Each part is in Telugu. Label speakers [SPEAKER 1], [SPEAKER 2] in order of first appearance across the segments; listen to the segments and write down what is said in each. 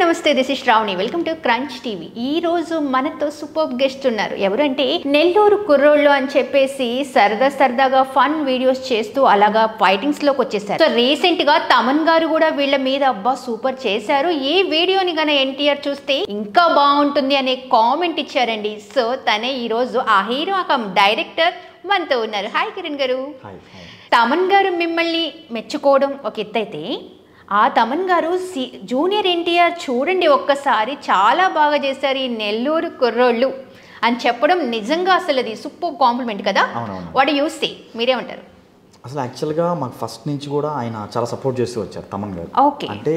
[SPEAKER 1] నమస్తే this is Shravani welcome to Crunch TV. ఈ రోజు మనతో సూపర్ గెస్ట్ ఉన్నారు. ఎవరంటే నెల్లూరు కుర్రోళ్ళు అని చెప్పేసి సరదాగా ఫన్ వీడియోస్ చేస్తూ అలాగా ఫైటింగ్స్ లోకి వచ్చేసారు. సో రీసెంట్ గా తమన్ గారు కూడా వీళ్ళ మీద అబ్బా సూపర్ చేశారు, ఈ వీడియోని గన ఎన్టీఆర్ చూస్తే ఇంకా బాగుంటుంది అనే కామెంట్ ఇచ్చారండి. సో తనే ఈ రోజు ఆ హీరో డైరెక్టర్ మనతో ఉన్నారు. హాయ్ కిరణ్ గారు. తమన్ గారు మిమ్మల్ని మెచ్చుకోవడం ఒక ఎత్తైతే, ఆ తమన్ గారు జూనియర్ ఎన్టీఆర్ చూడండి ఒక్కసారి చాలా బాగా చేశారు ఈ నెల్లూరు కుర్రోళ్ళు అని చెప్పడం నిజంగా అసలు అది సూపర్ కాంప్లిమెంట్ కదా. వాడు యూస్తే మీరేమంటారు?
[SPEAKER 2] అసలు యాక్చువల్గా మాకు ఫస్ట్ నుంచి కూడా ఆయన చాలా సపోర్ట్ చేస్తూ వచ్చారు తమన్ గారు. అంటే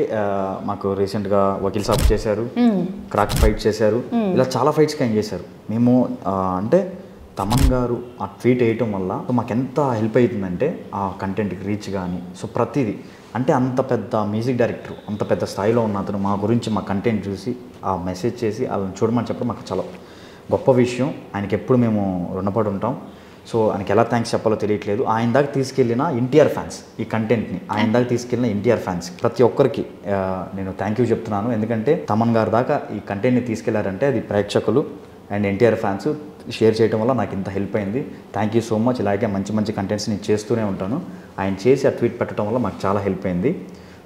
[SPEAKER 2] మాకు రీసెంట్గా వకీల్ సాబ్ చేశారు, క్రాక్ ఫైట్ చేశారు, ఇలా చాలా ఫైట్స్కి ఆయన చేశారు. మేము అంటే తమన్ గారు ఆ ట్వీట్ వేయటం వల్ల మాకు ఎంత హెల్ప్ అవుతుందంటే ఆ కంటెంట్కి రీచ్ కానీ, సో ప్రతిదీ అంటే అంత పెద్ద మ్యూజిక్ డైరెక్టర్, అంత పెద్ద స్థాయిలో ఉన్న అతను మా గురించి మా కంటెంట్ చూసి ఆ మెసేజ్ చేసి వాళ్ళని చూడమని చెప్పడం మాకు చాలా గొప్ప విషయం. ఆయనకి ఎప్పుడు మేము రుణపడి ఉంటాం. సో ఆయనకి ఎలా థ్యాంక్స్ చెప్పాలో తెలియట్లేదు. ఆయన దాకా తీసుకెళ్ళిన ఎన్టీఆర్ ఫ్యాన్స్, ఈ కంటెంట్ని ఆయన దాకా తీసుకెళ్ళిన ఎన్టీఆర్ ఫ్యాన్స్ ప్రతి ఒక్కరికి నేను థ్యాంక్ యూ చెప్తున్నాను. ఎందుకంటే తమన్ గారి దాకా ఈ కంటెంట్ని తీసుకెళ్లారంటే అది ప్రేక్షకులు అండ్ ఎన్టీఆర్ ఫ్యాన్స్ షేర్ చేయడం వల్ల నాకు ఇంత హెల్ప్ అయింది. Thank you so much. ఇలాగే మంచి కంటెంట్స్ నేను చేస్తూనే ఉంటాను. ఆయన చేసి ఆ ట్వీట్ పెట్టడం వల్ల మాకు చాలా హెల్ప్ అయింది.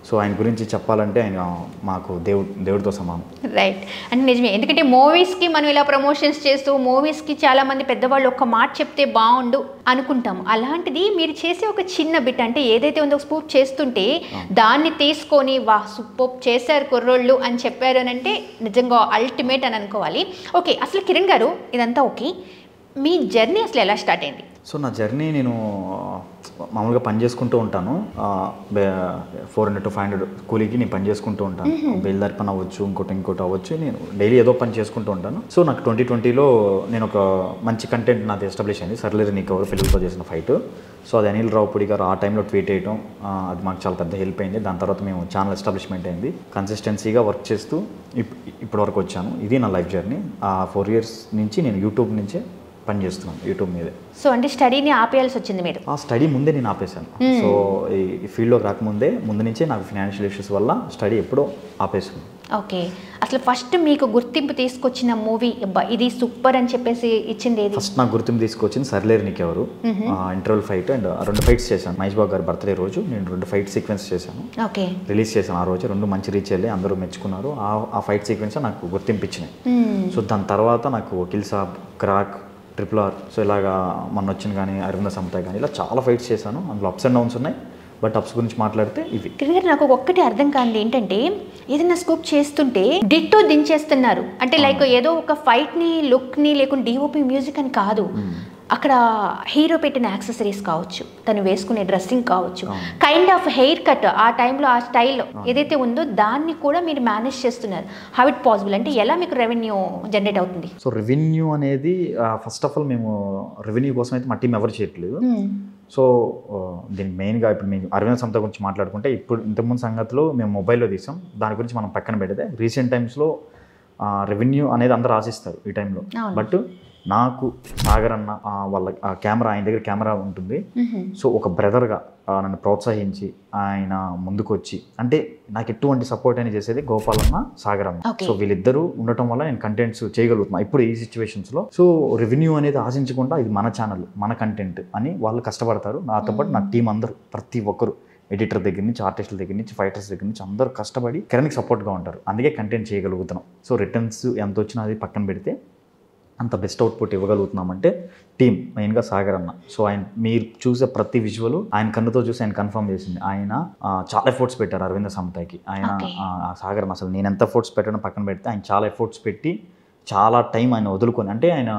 [SPEAKER 2] సో ఆయన గురించి చెప్పాలంటే ఆయన మాకు దేవుడితో సమానం.
[SPEAKER 1] రైట్, అంటే నిజమే. ఎందుకంటే మూవీస్కి మనం ఇలా ప్రమోషన్స్ చేస్తూ మూవీస్కి చాలామంది పెద్దవాళ్ళు ఒక్క మాట చెప్తే బాగుండు అనుకుంటాము. అలాంటిది మీరు చేసే ఒక చిన్న బిట్, అంటే ఏదైతే ఉందో స్పూప్ చేస్తుంటే దాన్ని తీసుకొని వా సూపర్ చేశారు కుర్రోళ్ళు అని చెప్పారు అని అంటే నిజంగా అల్టిమేట్ అని అనుకోవాలి. ఓకే, అసలు కిరణ్ గారు ఇదంతా ఓకే, మీ జర్నీ అసలు ఎలా స్టార్ట్ అయింది?
[SPEAKER 2] సో నా జర్నీ నేను మామూలుగా పని చేసుకుంటూ ఉంటాను. 400 to 500 కూలీకి నేను పని చేసుకుంటూ ఉంటాను. బయలుదేరి పని అవ్వచ్చు, ఇంకోటి అవ్వచ్చు, నేను డైలీ ఏదో పని చేసుకుంటూ ఉంటాను. సో నాకు 2020లో నేను ఒక మంచి కంటెంట్ నాది ఎస్టాబ్లిష్ అయింది, సర్లేరు నీకు ఎవరు పిల్లలతో చేసిన ఫైట్. సో అది అనిల్ రావుపూడి గారు ఆ టైంలో ట్వీట్ చేయడం, అది మాకు చాలా పెద్ద హెల్ప్ అయింది. దాని తర్వాత మేము ఛానల్ ఎస్టాబ్లిష్మెంట్ అయింది. కన్సిస్టెన్సీగా వర్క్ చేస్తూ ఇప్పటి వరకు వచ్చాను. ఇది నా లైఫ్ జర్నీ. 4 years నుంచి నేను యూట్యూబ్ నుంచే పని చేస్తున్నాను, యూట్యూబ్ మీదే.
[SPEAKER 1] సో అంటే స్టడీని ఆపేయాల్సి వచ్చింది మీరు?
[SPEAKER 2] ఆ స్టడీ ముందే నేను ఆపేశాను. సో ఈ ఫీల్డ్లోకి రాకముందే ముందు నుంచే నాకు ఫైనాన్షియల్ ఇష్యూస్ వల్ల స్టడీ ఎప్పుడో ఆపేసాను.
[SPEAKER 1] ఓకే, అసలు ఫస్ట్ మీకు గుర్తింపు తీసుకొచ్చిన మూవీ ఇది సూపర్ అని చెప్పేసి ఇచ్చింది ఏది?
[SPEAKER 2] ఫస్ట్ నాకు గుర్తింపు తీసుకొచ్చింది సర్లేరు నీకెవరు, ఇంటర్వల్ ఫైట్. అండ్ 2 ఫైట్స్ చేశాను. మహేష్ బాబు గారి బర్త్డే రోజు నేను 2 ఫైట్ సీక్వెన్స్ చేశాను, రిలీజ్ చేశాను. ఆ రోజు 2 మంచి రీచ్ వెళ్ళి అందరూ మెచ్చుకున్నారు. ఆ ఫైట్ సీక్వెన్స్ నాకు గుర్తింపు ఇచ్చినాయి. సో దాని తర్వాత నాకు Vakeel Saab, crack, RRR, so ఇలాగా మొన్న వచ్చిన కానీ అరవింద సమత కానీ ఇలా చాలా ఫైట్స్ చేశాను. అందులో అప్స్ అండ్ డౌన్స్ ఉన్నాయి. బట్ అప్స్ గురించి మాట్లాడితే ఇవి.
[SPEAKER 1] నాకు ఒక్కటి అర్థం కాదు ఏంటంటే, ఏదైనా స్కోప్ చేస్తుంటే డిట్టో దించేస్తున్నారు అంటే లైక్ ఏదో ఒక ఫైట్ని లుక్ని లేకుంటే డిఓపి మ్యూజిక్ అని కాదు, అక్కడ హీరో పెట్టిన యాక్సెసరీస్ కావచ్చు, తను వేసుకునే డ్రెస్సింగ్ కావచ్చు, కైండ్ ఆఫ్ హెయిర్ కట్ ఆ టైంలో ఆ స్టైల్లో ఏదైతే ఉందో దాన్ని కూడా మీరు మేనేజ్ చేస్తున్నారు. How it possible? అంటే ఎలా మీకు రెవెన్యూ జనరేట్ అవుతుంది?
[SPEAKER 2] సో రెవెన్యూ అనేది ఫస్ట్ ఆఫ్ ఆల్ మేము రెవెన్యూ కోసం అయితే మా టీం ఎవరు చేయట్లేదు. సో దీనికి మెయిన్గా ఇప్పుడు మేము అరవింద సమత గురించి మాట్లాడుకుంటే, ఇప్పుడు ఇంతకుముందు సంగతిలో మేము మొబైల్లో తీసాం, దాని గురించి మనం పక్కన పెడితే రీసెంట్ టైమ్స్లో రెవెన్యూ అనేది అందరూ ఆశిస్తారు ఈ టైంలో. బట్ నాకు సాగర్ అన్న వాళ్ళ కెమెరా, ఆయన దగ్గర కెమెరా ఉంటుంది. సో ఒక బ్రదర్గా నన్ను ప్రోత్సహించి ఆయన ముందుకు వచ్చి, అంటే నాకు ఎటువంటి సపోర్ట్ అని చేసేది గోపాల్ అన్న, సాగర్ అన్న. సో వీళ్ళిద్దరూ ఉండటం వల్ల నేను కంటెంట్స్ చేయగలుగుతున్నాను ఇప్పుడు ఈ సిచ్యువేషన్స్లో. సో రెవెన్యూ అనేది ఆశించకుండా ఇది మన ఛానల్, మన కంటెంట్ అని వాళ్ళు కష్టపడతారు. నాతో పాటు నా టీం అందరూ, ప్రతి ఒక్కరు, ఎడిటర్ దగ్గర నుంచి, ఆర్టిస్టుల దగ్గర నుంచి, ఫైటర్స్ దగ్గర నుంచి అందరూ కష్టపడి కిరణ్కి సపోర్ట్గా ఉంటారు. అందుకే కంటెంట్ చేయగలుగుతున్నాం. సో రిటర్న్స్ ఎంత వచ్చినా అది పక్కన పెడితే అంత బెస్ట్ అవుట్పుట్ ఇవ్వగలుగుతున్నామంటే టీం, మెయిన్గా సాగర్ అన్న. సో ఆయన మీరు చూసే ప్రతి విజువల్ ఆయన కన్నుతో చూసి ఆయన కన్ఫర్మ్ చేసింది. ఆయన చాలా ఎఫర్ట్స్ పెట్టారు అరవింద సమతకి. ఆయన సాగర్ అన్న అసలు నేను ఎంత ఎఫర్ట్స్ పెట్టడం పక్కన పెడితే ఆయన చాలా ఎఫర్ట్స్ పెట్టి చాలా టైం ఆయన వదులుకొని, అంటే ఆయన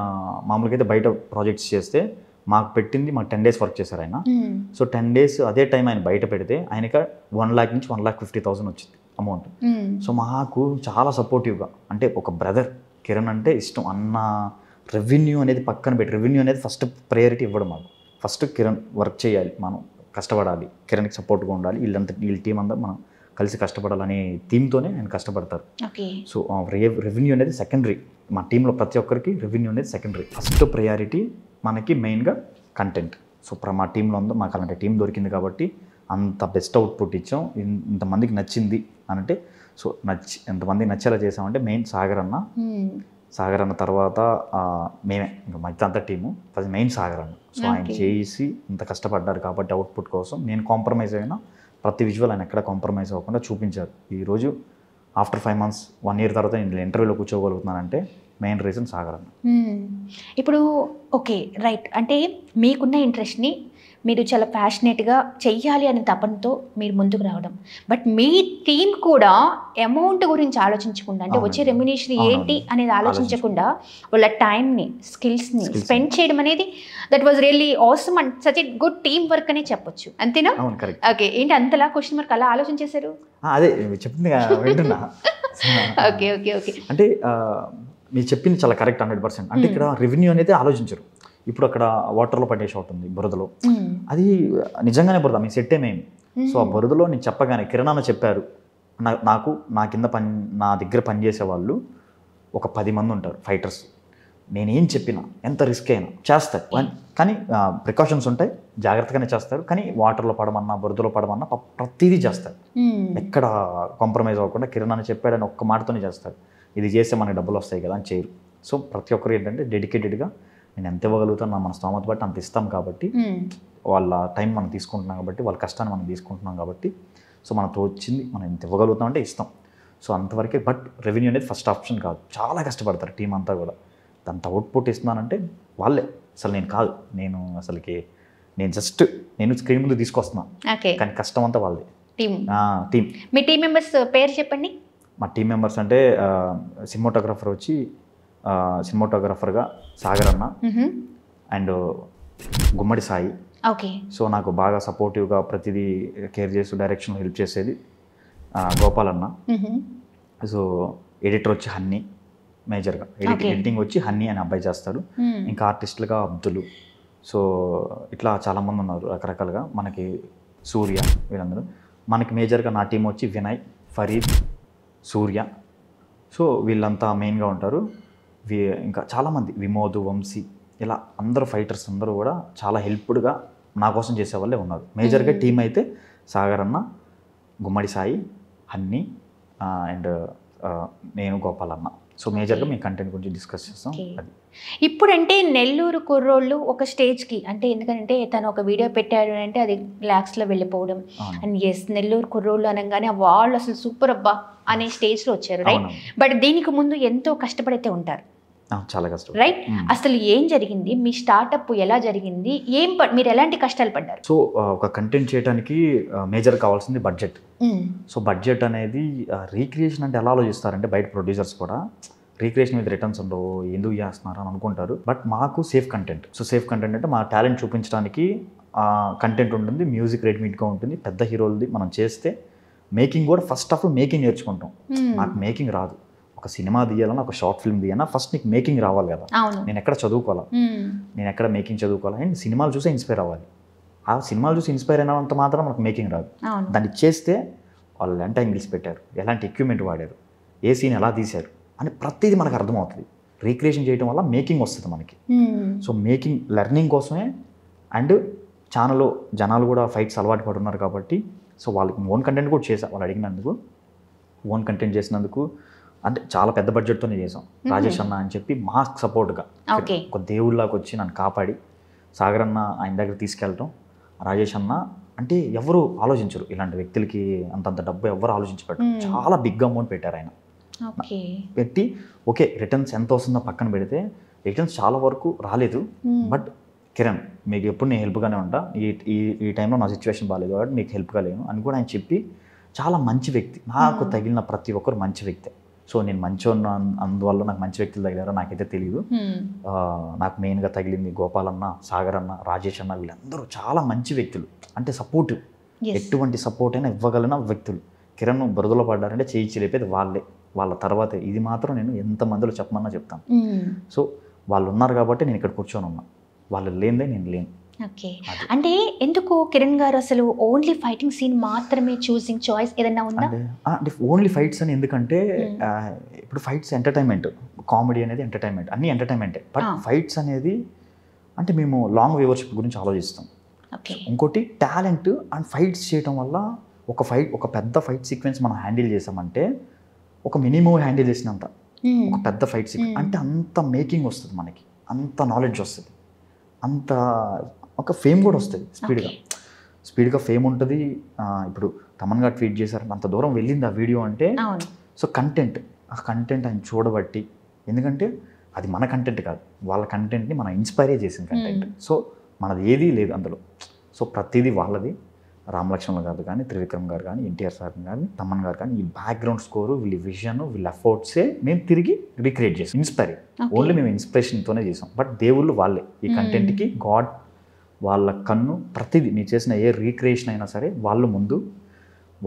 [SPEAKER 2] మామూలుగా అయితే బయట ప్రాజెక్ట్స్ చేస్తే మాకు పెట్టింది, మాకు 10 days వర్క్ చేశారు ఆయన. సో 10 days అదే టైం ఆయన బయట పెడితే ఆయనకి 1 lakh నుంచి 1,50,000 వచ్చింది అమౌంట్. సో మాకు చాలా సపోర్టివ్గా, అంటే ఒక బ్రదర్ కిరణ్ అంటే ఇష్టం అన్న. రెవెన్యూ అనేది పక్కన పెట్టి, రెవెన్యూ అనేది ఫస్ట్ ప్రయారిటీ ఇవ్వడం. మాకు ఫస్ట్ కిరణ్ వర్క్ చేయాలి, మనం కష్టపడాలి, కిరణ్కి సపోర్ట్గా ఉండాలి, వీళ్ళ టీం అందరూ మనం కలిసి కష్టపడాలనే థీమ్తోనే ఆయన కష్టపడతారు. సో రెవెన్యూ అనేది సెకండరీ. మా టీంలో ప్రతి ఒక్కరికి రెవెన్యూ అనేది సెకండరీ. ఫస్ట్ ప్రయారిటీ మనకి మెయిన్గా కంటెంట్. సో మా టీంలో ఉందో మాకు అలాంటి టీం దొరికింది కాబట్టి అంత బెస్ట్ అవుట్పుట్ ఇచ్చాం, ఇంతమందికి నచ్చింది అని అంటే సో ఎంతమంది నచ్చేలా చేసామంటే మెయిన్ సాగర్ అన్న తర్వాత మేమే ఇంకా మధ్య అంతా టీము ఫస్ట్ మెయిన్ సాగర్ అన్న. సో ఆయన చేసి ఇంత కష్టపడ్డారు కాబట్టి అవుట్పుట్ కోసం నేను కాంప్రమైజ్ అయినా ప్రతి విజువల్ ఆయన ఎక్కడ కాంప్రమైజ్ అవ్వకుండా చూపించారు. ఈరోజు ఆఫ్టర్ 5 months 1 year తర్వాత నేను ఇంటర్వ్యూలో కూర్చోగలుగుతున్నానంటే మెయిన్ రీజన్ సాగర్ అన్న.
[SPEAKER 1] ఇప్పుడు ఓకే రైట్, అంటే మీకున్న ఇంట్రెస్ట్ని మీరు చాలా ప్యాషనేట్గా చెయ్యాలి అనే తపనతో మీరు ముందుకు రావడం, బట్ మీ టీం కూడా అమౌంట్ గురించి ఆలోచించకుండా, అంటే వచ్చే రెమ్యునేషన్ ఏంటి అనేది ఆలోచించకుండా వాళ్ళ టైంని స్కిల్స్ని స్పెండ్ చేయడం అనేది that was really awesome and such a good team work అనే చెప్పొచ్చు, అంతేనా? ఓకే, ఏంటి అంతలా క్వశ్చన్ మార్క్ అలా ఆలోచించేశారు?
[SPEAKER 2] అదే చెప్పింది వింటున్నా.
[SPEAKER 1] ఓకే ఓకే ఓకే,
[SPEAKER 2] అంటే మీరు చెప్పింది చాలా కరెక్ట్ 100%. అంటే ఇక్కడ రెవెన్యూ అనేది ఆలోచించరు. ఇప్పుడు అక్కడ వాటర్లో పడే షాట్ ఉంది, బురదలో, అది నిజంగానే బురద, మీ సెట్ ఏమేమి. సో ఆ బురదలో నేను చెప్పగానే కిరణాన్న చెప్పారు, నా కింద నా దగ్గర పనిచేసే వాళ్ళు ఒక 10 మంది ఉంటారు ఫైటర్స్. నేనేం చెప్పినా ఎంత రిస్క్ అయినా చేస్తారు, కానీ ప్రికాషన్స్ ఉంటాయి, జాగ్రత్తగానే చేస్తారు. కానీ వాటర్లో పడమన్నా బురదలో పడమన్నా ప్రతిదీ చేస్తారు, ఎక్కడ కాంప్రమైజ్ అవ్వకుండా. కిరణాన్ని చెప్పాడని ఒక్క మాటతోనే చేస్తారు. ఇది చేస్తే మనకి డబ్బులు వస్తాయి కదా అని చేయరు. సో ప్రతి ఒక్కరు ఏంటంటే డెడికేటెడ్గా నేను ఎంత ఇవ్వగలుగుతాను, మన స్తోమత బట్టి అంత ఇస్తాం కాబట్టి, వాళ్ళ టైం మనం తీసుకుంటున్నాం కాబట్టి, వాళ్ళ కష్టాన్ని మనం తీసుకుంటున్నాం కాబట్టి, సో మనతో వచ్చింది మనం ఎంత ఇవ్వగలుగుతాం అంటే ఇస్తాం. సో అంతవరకే. బట్ రెవెన్యూ అనేది ఫస్ట్ ఆప్షన్ కాదు, చాలా కష్టపడతారు టీం అంతా కూడా. అంత అవుట్పుట్ ఇస్తున్నానంటే వాళ్ళే, అసలు నేను కాదు, నేను జస్ట్ స్క్రీన్ ముందు తీసుకొస్తున్నా, కానీ కష్టం అంతా వాళ్ళదే. టీం.
[SPEAKER 1] మీ టీం మెంబర్స్ పేరు చెప్పండి.
[SPEAKER 2] మా టీం మెంబర్స్ అంటే సినిమాటోగ్రఫర్గా సాగర్ అన్న and Gummadi Sai.
[SPEAKER 1] Okay.
[SPEAKER 2] So నాకు బాగా సపోర్టివ్గా ప్రతిదీ కేర్ చేస్తూ డైరెక్షన్ హెల్ప్ చేసేది గోపాల్ అన్న. సో ఎడిటర్ వచ్చి హన్నీ, మేజర్గా ఎడిటింగ్ వచ్చి హన్నీ అనే అబ్బాయి చేస్తాడు. ఇంకా ఆర్టిస్టులుగా అబ్దుల్. సో ఇట్లా చాలామంది ఉన్నారు రకరకాలుగా. మనకి సూర్య, వీళ్ళందరూ. మనకి మేజర్గా నా టీం వచ్చి వినయ్, ఫరీద్, సూర్య. సో వీళ్ళంతా మెయిన్గా ఉంటారు. ఇంకా చాలామంది విమోద్, వంశీ, ఇలా అందరూ ఫైటర్స్ అందరూ కూడా చాలా హెల్ప్ఫుల్గా నా కోసం చేసే వాళ్ళే ఉన్నారు. మేజర్గా టీం అయితే సాగర్ అన్న, గుమ్మడి సాయి, హన్నీ అండ్ నేను, గోపాల్ అన్న. సో మేజర్గా మీ కంటెంట్ గురించి డిస్కస్ చేస్తాం. అది
[SPEAKER 1] ఇప్పుడంటే నెల్లూరు కుర్రోళ్ళు ఒక స్టేజ్కి, అంటే ఎందుకంటే తను ఒక వీడియో పెట్టాడు అంటే అది ల్యాక్స్లో వెళ్ళిపోవడం, అండ్ ఎస్ నెల్లూరు కుర్రోళ్ళు అనగానే వాళ్ళు అసలు సూపర్ అబ్బా అనే స్టేజ్లో వచ్చారు, రైట్? బట్ దీనికి ముందు ఎంతో కష్టపడైతే ఉంటారు,
[SPEAKER 2] చాలా కష్టం,
[SPEAKER 1] రైట్? అసలు ఏం జరిగింది, మీ స్టార్టప్ ఎలా జరిగింది, మీరు ఎలాంటి కష్టాలు పడ్డారు?
[SPEAKER 2] సో ఒక కంటెంట్ చేయడానికి మేజర్ కావాల్సింది బడ్జెట్. సో బడ్జెట్ అనేది రీక్రియేషన్ అంటే ఎలా ఆలోచిస్తారంటే బయట ప్రొడ్యూసర్స్ కూడా రీక్రియేషన్ మీద రిటర్న్స్ ఉండవు, ఎందుకు చేస్తున్నారు అని అనుకుంటారు. బట్ మాకు safe content. So safe content అంటే మా టాలెంట్ చూపించడానికి కంటెంట్ ఉంటుంది, మ్యూజిక్ రెడీమేడ్గా ఉంటుంది, పెద్ద హీరోలది మనం చేస్తే మేకింగ్ కూడా ఫస్ట్ ఆఫ్ ఆల్ మేకింగ్ నేర్చుకుంటాం. నాకు మేకింగ్ రాదు. ఒక సినిమా తీయాలన్నా, ఒక షార్ట్ ఫిల్మ్ తీయాలన్నా ఫస్ట్ నీకు మేకింగ్ రావాలి కదా. నేను ఎక్కడ చదువుకోవాలా, నేను ఎక్కడ మేకింగ్ చదువుకోవాలా, అండ్ సినిమాలు చూసి ఇన్స్పైర్ అవ్వాలి. ఆ సినిమాలు చూసి ఇన్స్పైర్ అయినంత మాత్రం మనకు మేకింగ్ రాదు. దాన్ని చేస్తే వాళ్ళు ఎంత యాంగిల్స్ పెట్టారు, ఎలాంటి ఎక్విప్మెంట్ వాడారు, ఏ సీన్ ఎలా తీశారు అని ప్రతిదీ మనకు అర్థమవుతుంది. రీక్రియేషన్ చేయడం వల్ల మేకింగ్ వస్తుంది మనకి. సో మేకింగ్ లెర్నింగ్ కోసమే. అండ్ ఛానల్లో జనాలు కూడా ఫైట్స్ అలవాటు పడున్నారు కాబట్టి సో వాళ్ళకి ఓన్ కంటెంట్ కూడా చేసా. వాళ్ళు అడిగినందుకు ఓన్ కంటెంట్ చేసినందుకు అంటే చాలా పెద్ద బడ్జెట్తోనే చేసాం. రాజేష్ అన్న అని చెప్పి మాకు సపోర్ట్గా ఒక దేవుళ్ళకి వచ్చి నన్ను కాపాడి సాగర్ అన్న ఆయన దగ్గర తీసుకెళ్ళటం. రాజేష్ అన్న అంటే ఎవరు ఆలోచించరు, ఇలాంటి వ్యక్తులకి అంతంత డబ్బు ఎవరు ఆలోచించబెట్టరు. చాలా బిగ్ అమౌంట్ పెట్టారు ఆయన. పెట్టి ఓకే రిటర్న్స్ ఎంత వస్తుందో పక్కన పెడితే రిటర్న్స్ చాలా వరకు రాలేదు. బట్ కిరణ్ మీకు ఎప్పుడు నేను హెల్ప్గానే ఉంటా, ఈ టైంలో నా సిచ్యువేషన్ బాగాలేదు కాబట్టి మీకు హెల్ప్గా లేను అని కూడా ఆయన చెప్పి చాలా మంచి వ్యక్తి. నాకు తగిలిన ప్రతి ఒక్కరు మంచి వ్యక్తే. సో నేను మంచి అందువల్ల నాకు మంచి వ్యక్తులు తగిలారో నాకైతే తెలియదు. నాకు మెయిన్గా తగిలింది గోపాల్ అన్న, సాగర్ అన్న, రాజేష్ అన్న, వీళ్ళందరూ చాలా మంచి వ్యక్తులు. అంటే సపోర్టివ్, ఎటువంటి సపోర్ట్ అయినా ఇవ్వగలిగిన వ్యక్తులు. కిరణ్ బురదలో పడ్డారంటే చేయించి లేపేది వాళ్ళే. వాళ్ళ తర్వాత ఇది మాత్రం నేను ఎంతమందిలో చెప్పమన్నా చెప్తాను. సో వాళ్ళు ఉన్నారు కాబట్టి నేను ఇక్కడ కూర్చొని ఉన్నా, వాళ్ళు లేనిదే నేను లేను.
[SPEAKER 1] ఓకే, అంటే ఎందుకు కిరణ్ గారు అసలు ఓన్లీ ఫైటింగ్ సీన్ మాత్రమే చూసింగ్ చాయిస్ ఏదన్నా ఉందా?
[SPEAKER 2] అంటే ఓన్లీ ఫైట్స్ అని ఎందుకంటే ఇప్పుడు ఫైట్స్ ఎంటర్టైన్మెంట్, కామెడీ అనేది ఎంటర్టైన్మెంట్, అన్నీ ఎంటర్టైన్మెంటే. బట్ ఫైట్స్ అనేది అంటే మేము లాంగ్ వ్యూవర్షిప్ గురించి ఆలోచిస్తాం. ఇంకోటి టాలెంట్ అండ్ ఫైట్స్ చేయడం వల్ల ఒక పెద్ద ఫైట్ సీక్వెన్స్ మనం హ్యాండిల్ చేసామంటే ఒక మినీ మూవీ హ్యాండిల్ చేసినంత ఒక పెద్ద ఫైట్ సీక్వెన్స్ అంటే అంత మేకింగ్ వస్తుంది మనకి, అంత నాలెడ్జ్ వస్తుంది, అంత ఒక ఫేమ్ కూడా వస్తుంది స్పీడ్గా ఫేమ్ ఉంటుంది. ఇప్పుడు తమన్ గారు ట్వీట్ చేశారు, అంత దూరం వెళ్ళింది ఆ వీడియో అంటే. సో ఆ కంటెంట్ ఆయన చూడబట్టి, ఎందుకంటే అది మన కంటెంట్ కాదు, వాళ్ళ కంటెంట్ని మనం ఇన్స్పైరే చేసిన కంటెంట్. సో మనది ఏదీ లేదు అందులో. సో ప్రతిదీ వాళ్ళది. రామలక్ష్మణ్ గారు కానీ, త్రివిక్రమ్ గారు కానీ, ఎన్టీఆర్ సార్ కానీ, తమన్ గారు కానీ, ఈ బ్యాక్గ్రౌండ్ స్కోరు, వీళ్ళ విజన్, వీళ్ళ ఎఫర్ట్సే మేము తిరిగి రీక్రియేట్ చేసాం. ఇన్స్పైర్ ఓన్లీ మేము ఇన్స్పిరేషన్తోనే చేసాం. బట్ దేవుళ్ళు వాళ్ళే ఈ కంటెంట్కి గాడ్, వాళ్ళ కన్ను, ప్రతిదీ మీరు చేసిన ఏ రీక్రియేషన్ అయినా సరే వాళ్ళు ముందు